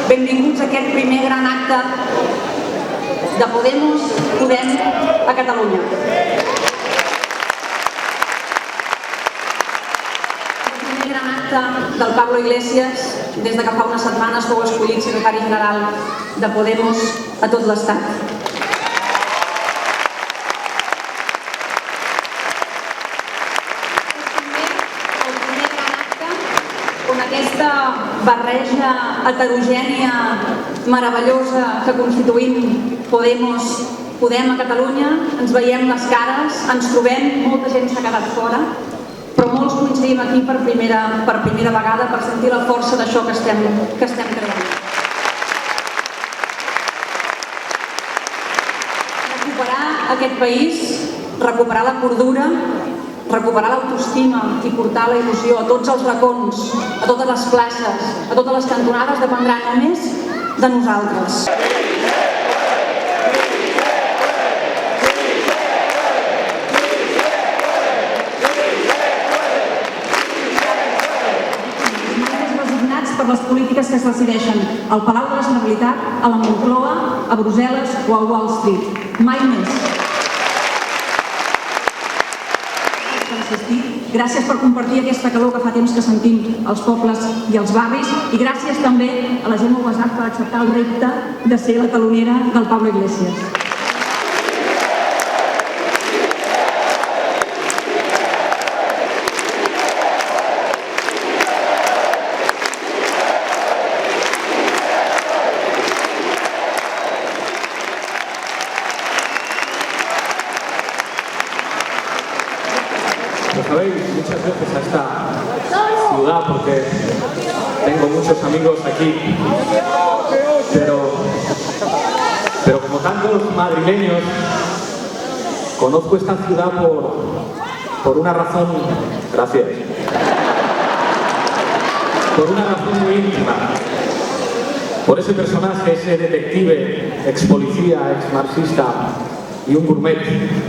benvinguts a aquest primer gran acte de Podem a Catalunya. El primer gran acte del Pablo Iglesias des de que fa unes setmanes fou escollit secretari general de Podemos a tot l'Estat. Aquesta barreja heterogènia meravellosa que constituïm Podem a Catalunya, ens veiem les cares, ens trobem, molta gent s'ha quedat fora, però molts coincidim aquí per primera vegada per sentir la força d'això que estem creant. Recuperar aquest país, recuperar la cordura, recuperar l'autoestima i portar la il·lusió a tots els racons, a totes les places, a totes les cantonades, dependrà només de nosaltres. Estem resignats per les polítiques que es decideixen al Palau de la Generalitat, a la Moncloa, a Brussel·les o a Wall Street. Mai més. Gràcies per compartir aquesta calor que fa temps que sentim als pobles i als barris i gràcies també a la gent del WhatsApp per acceptar el repte de ser la telonera del Pablo Iglesias. Sabéis muchas veces a esta ciudad porque tengo muchos amigos aquí, pero como tantos madrileños conozco esta ciudad por una razón, gracias, por una razón muy íntima, por ese personaje, ese detective, ex policía, ex marxista y un gourmet,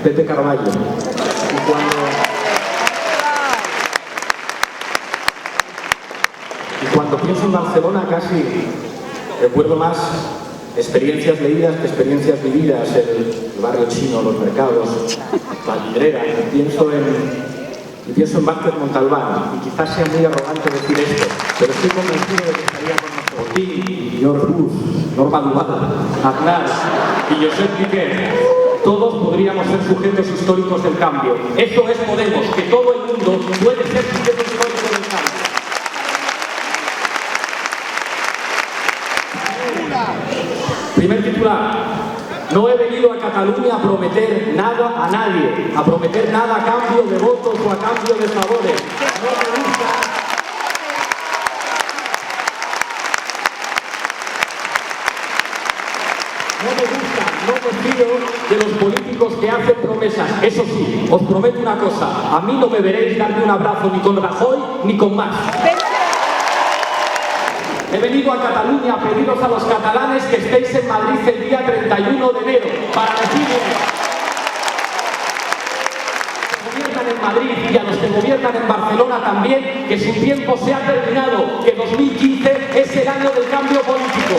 Pepe Carballo. Cuando pienso en Barcelona casi recuerdo más experiencias leídas que experiencias vividas, el barrio chino, los mercados, Vallvidrera, y pienso en Vázquez Montalbán, y quizás sea muy arrogante decir esto, pero estoy convencido de que estaría con nosotros. Aquí, George Bush, Norma Duval, Aznar y Josep Piqué, todos podríamos ser sujetos históricos del cambio. Eso es Podemos, que todo el mundo puede ser sujeto histórico del cambio. Primer titular, no he venido a Cataluña a prometer nada a nadie, a prometer nada a cambio de votos o a cambio de favores. No me fío de los políticos que hacen promesas. Eso sí, os prometo una cosa, a mí no me veréis darme un abrazo ni con Rajoy ni con Mas. He venido a Cataluña a pediros a los catalanes que estéis en Madrid el día 31 de enero para decirles a los que gobiernan en Madrid y a los que gobiernan en Barcelona también que su tiempo se ha terminado, que 2015 es el año del cambio político.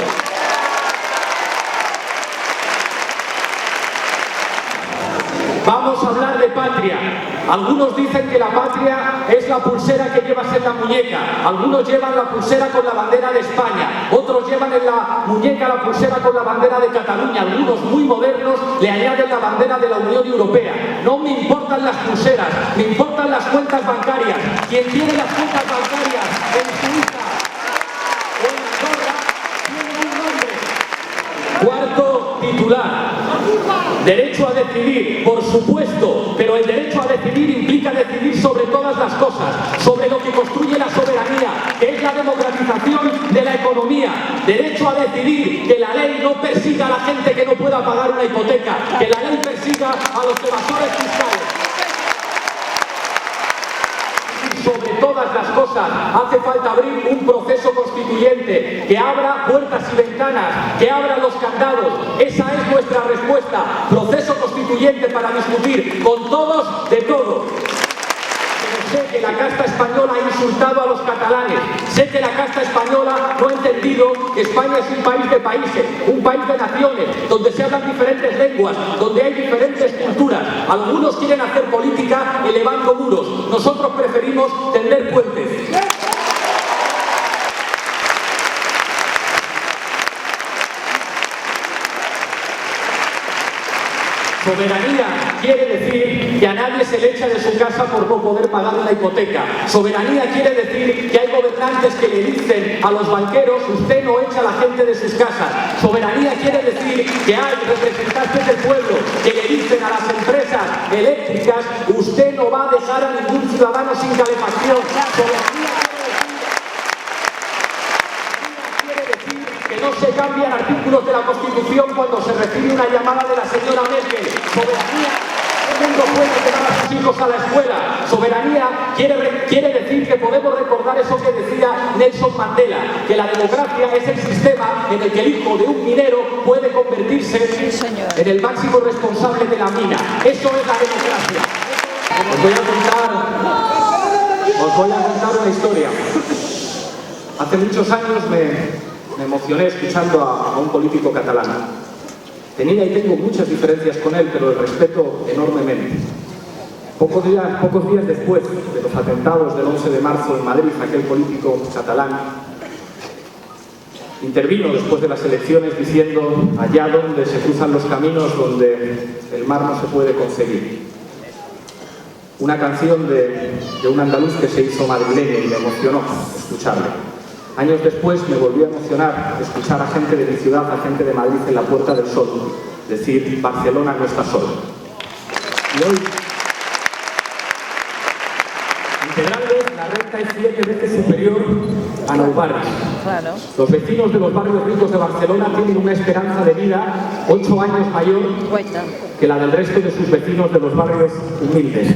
Vamos a hablar de patria. Algunos dicen que la patria es la pulsera que llevas en la muñeca. Algunos llevan la pulsera con la bandera de España. Otros llevan en la muñeca la pulsera con la bandera de Cataluña. Algunos muy modernos le añaden la bandera de la Unión Europea. No me importan las pulseras, me importan las cuentas bancarias. Quien tiene las cuentas bancarias en Suiza o en Andorra tiene un nombre. Cuarto titular. Derecho a decidir, por supuesto, pero el derecho a decidir implica decidir sobre todas las cosas, sobre lo que construye la soberanía, que es la democratización de la economía. Derecho a decidir que la ley no persiga a la gente que no pueda pagar una hipoteca, que la ley persiga a los evasores fiscales. Sobre todas las cosas hace falta abrir un proceso constituyente que abra puertas y ventanas, que abra los candados. Esa es nuestra respuesta, proceso constituyente para discutir con todos de todo. Pero sé que la casta española ha insultado a los catalanes. Sé que la casta española no ha entendido que España es un país de países, un país de naciones, donde se hablan diferentes lenguas, donde hay diferentes culturas. Algunos quieren hacer política elevando muros. Nosotros preferimos tender puentes. Soberanía quiere decir que a nadie se le echa de su casa por no poder pagar una hipoteca. Soberanía quiere decir que hay gobernantes que le dicen a los banqueros: usted no echa a la gente de sus casas. Soberanía quiere decir que hay representantes del pueblo que le dicen a las empresas eléctricas: usted no va a dejar a ningún ciudadano sin calefacción. Soberanía que no se cambian artículos de la Constitución cuando se recibe una llamada de la señora Merkel. Soberanía, todo el mundo puede llevar a sus hijos a la escuela. Soberanía quiere decir que podemos recordar eso que decía Nelson Mandela, que la democracia es el sistema en el que el hijo de un minero puede convertirse en el máximo responsable de la mina. Eso es la democracia. Os voy a contar una historia. Hace muchos años me emocioné escuchando a un político catalán. Tenía y tengo muchas diferencias con él, pero le respeto enormemente. Pocos días después de los atentados del 11 de marzo en Madrid, aquel político catalán intervino después de las elecciones diciendo: allá donde se cruzan los caminos, donde el mar no se puede conseguir. Una canción de un andaluz que se hizo madrileño y me emocionó escucharlo. Años después me volvió a emocionar escuchar a gente de mi ciudad, a gente de Madrid en la Puerta del Sol, decir: Barcelona no está sola. Y hoy, integrales, la renta es 7 veces superior a Nou Barris. Claro. Los vecinos de los barrios ricos de Barcelona tienen una esperanza de vida 8 años mayor que la del resto de sus vecinos de los barrios humildes.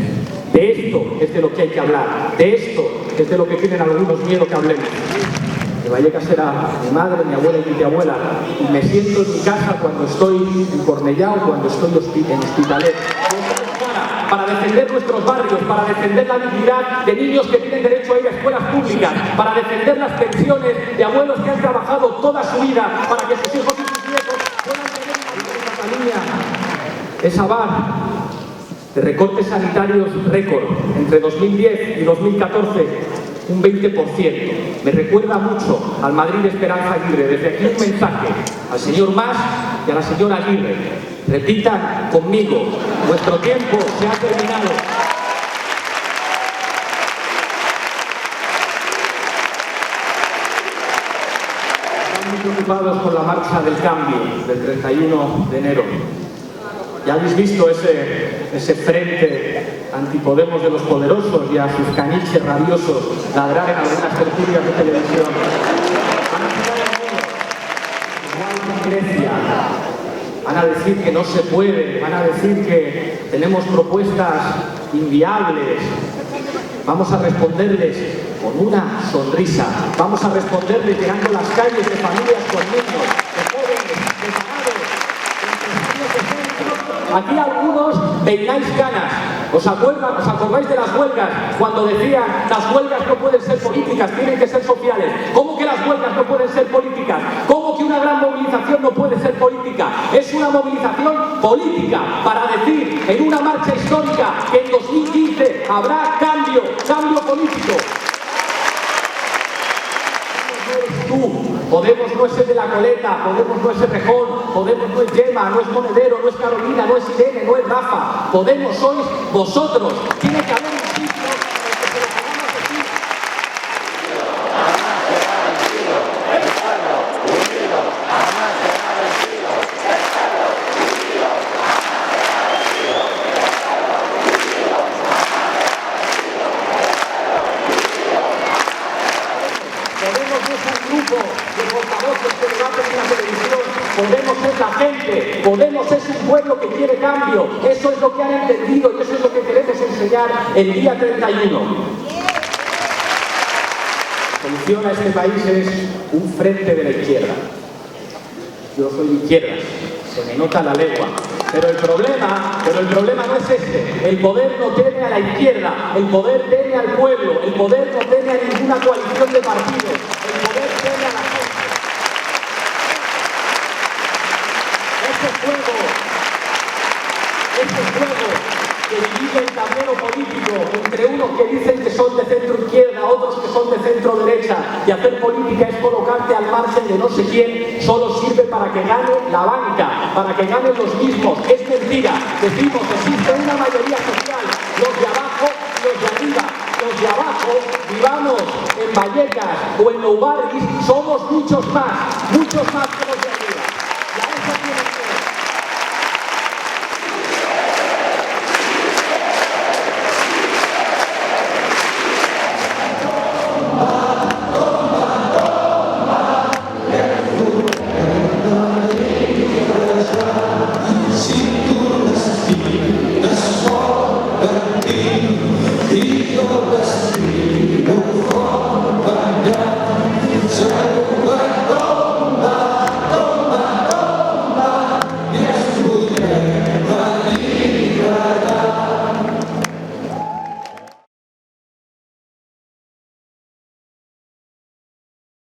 De esto es de lo que hay que hablar, de esto es de lo que tienen algunos miedo que hablemos. De Vallecas era mi madre, mi abuela y mi abuela, y me siento en mi casa cuando estoy en Cornellá o cuando estoy en Hospitalet. Para defender nuestros barrios, para defender la dignidad de niños que tienen derecho a ir a escuelas públicas, para defender las pensiones de abuelos que han trabajado toda su vida para que sus hijos y sus nietos puedan tener una vida en Cataluña. Es avar de recortes sanitarios récord entre 2010 y 2014. Un 20%. Me recuerda mucho al Madrid de Esperanza Aguirre. Desde aquí un mensaje al señor Mas y a la señora Aguirre. Repitan conmigo: nuestro tiempo se ha terminado. Están muy preocupados por la marcha del cambio del 31 de enero. Ya habéis visto ese frente antipodemos de los poderosos y a sus caniches rabiosos ladrar en algunas tertulias de televisión. Van a tirar el mundo, igual que en Grecia. Van a decir que no se puede, van a decir que tenemos propuestas inviables. Vamos a responderles con una sonrisa. Vamos a responderles llenando las calles de familias con niños, de jóvenes, de pagados, de empresarios de centro. Aquí algunos peináis canas. ¿Os acordáis de las huelgas? Cuando decían: las huelgas no pueden ser políticas, tienen que ser sociales. ¿Cómo que las huelgas no pueden ser políticas? ¿Cómo que una gran movilización no puede ser política? Es una movilización política para decir en una marcha histórica que en 2015 habrá cambio político. Podemos no es el de la coleta, Podemos no es el Rejón, Podemos no es Yema, no es Monedero, no es Carolina, no es Irene, no es Rafa. Podemos sois vosotros. Tiene que haber un sitio en el que se lo podamos decir. Jamás será vencido. El pueblo unido jamás será vencido. El pueblo unido jamás será vencido. El pueblo unido jamás será vencido. Podemos no es el grupo de portavoces que debaten en la televisión. Podemos es la gente, Podemos es un pueblo que quiere cambio. Eso es lo que han entendido y eso es lo que queremos enseñar el día 31. La solución a este país es un frente de la izquierda. Yo soy de izquierda, se me nota la lengua. Pero el problema no es ese. El poder no teme a la izquierda, el poder teme al pueblo, el poder no teme a ninguna coalición de partidos, el poder teme a la gente. Ese juego que divide el tablero político entre unos que dicen que son de centro izquierda, otros que son de centro derecha, y hacer política es colocarte al margen de no sé quién, solo sirve para que gane la banca, para que ganen los mismos. Es mentira. Decimos, existe una mayoría social, los de abajo y los de arriba. Los de abajo, vivamos en Vallecas o en Nou Barris, somos muchos más que los de arriba.